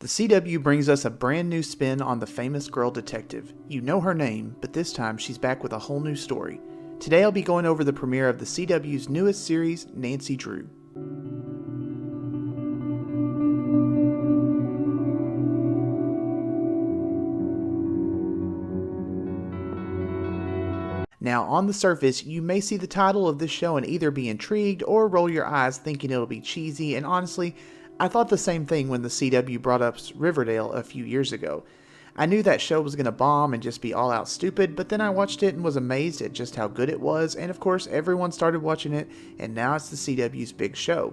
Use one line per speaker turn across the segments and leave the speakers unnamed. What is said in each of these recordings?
The CW brings us a brand new spin on the famous girl detective. You know her name, but this time she's back with a whole new story. Today I'll be going over the premiere of the CW's newest series, Nancy Drew. Now, on the surface, you may see the title of this show and either be intrigued or roll your eyes thinking it'll be cheesy, and honestly, I thought the same thing when the CW brought up Riverdale a few years ago. I knew that show was going to bomb and just be all out stupid, but then I watched it and was amazed at just how good it was, and of course everyone started watching it, and now it's the CW's big show.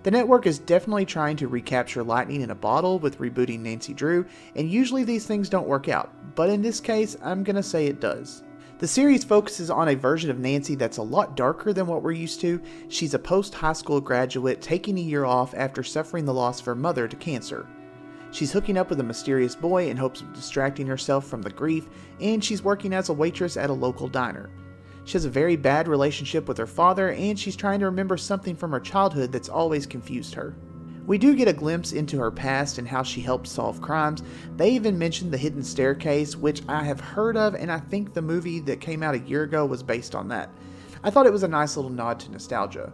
The network is definitely trying to recapture lightning in a bottle with rebooting Nancy Drew, and usually these things don't work out, but in this case, I'm going to say it does. The series focuses on a version of Nancy that's a lot darker than what we're used to. She's a post-high school graduate taking a year off after suffering the loss of her mother to cancer. She's hooking up with a mysterious boy in hopes of distracting herself from the grief, and she's working as a waitress at a local diner. She has a very bad relationship with her father, and she's trying to remember something from her childhood that's always confused her. We do get a glimpse into her past and how she helped solve crimes. They even mentioned the hidden staircase, which I have heard of, and I think the movie that came out a year ago was based on that. I thought it was a nice little nod to nostalgia.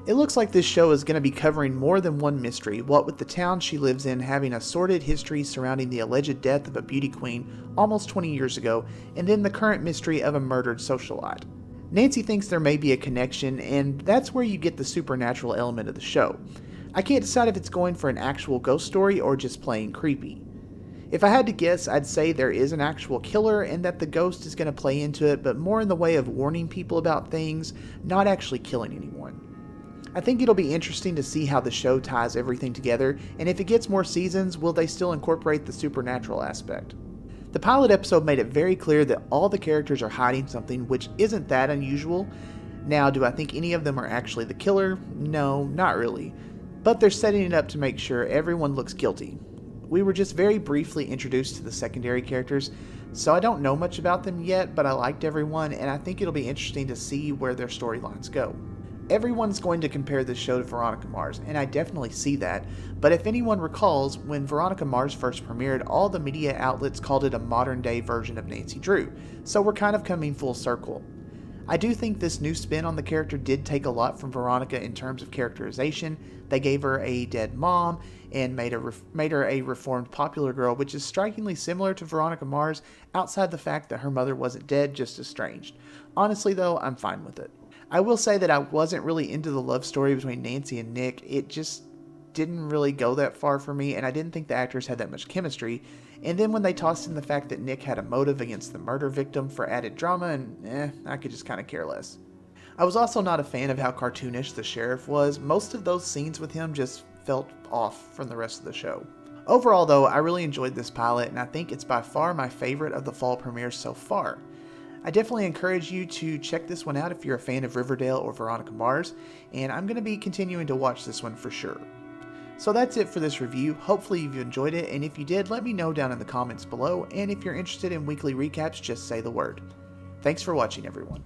It looks like this show is going to be covering more than one mystery, what with the town she lives in having a sordid history surrounding the alleged death of a beauty queen almost 20 years ago, and then the current mystery of a murdered socialite. Nancy thinks there may be a connection, and that's where you get the supernatural element of the show. I can't decide if it's going for an actual ghost story or just playing creepy. If I had to guess, I'd say there is an actual killer and that the ghost is going to play into it, but more in the way of warning people about things, not actually killing anyone. I think it'll be interesting to see how the show ties everything together, and if it gets more seasons, will they still incorporate the supernatural aspect? The pilot episode made it very clear that all the characters are hiding something, which isn't that unusual. Now, do I think any of them are actually the killer? No, not really. But they're setting it up to make sure everyone looks guilty. We were just very briefly introduced to the secondary characters, so I don't know much about them yet, but I liked everyone, and I think it'll be interesting to see where their storylines go. Everyone's going to compare this show to Veronica Mars, and I definitely see that, but if anyone recalls, when Veronica Mars first premiered, all the media outlets called it a modern-day version of Nancy Drew, so we're kind of coming full circle. I do think this new spin on the character did take a lot from Veronica in terms of characterization. They gave her a dead mom and made her a reformed popular girl, which is strikingly similar to Veronica Mars outside the fact that her mother wasn't dead, just estranged. Honestly though, I'm fine with it. I will say that I wasn't really into the love story between Nancy and Nick. It just didn't really go that far for me, and I didn't think the actors had that much chemistry. And then when they tossed in the fact that Nick had a motive against the murder victim for added drama, and I could just kind of care less. I was also not a fan of how cartoonish the sheriff was. Most of those scenes with him just felt off from the rest of the show. Overall though, I really enjoyed this pilot, and I think it's by far my favorite of the fall premieres so far. I definitely encourage you to check this one out if you're a fan of Riverdale or Veronica Mars, and I'm going to be continuing to watch this one for sure. So that's it for this review. Hopefully you've enjoyed it, and if you did, let me know down in the comments below, and if you're interested in weekly recaps, just say the word. Thanks for watching, everyone.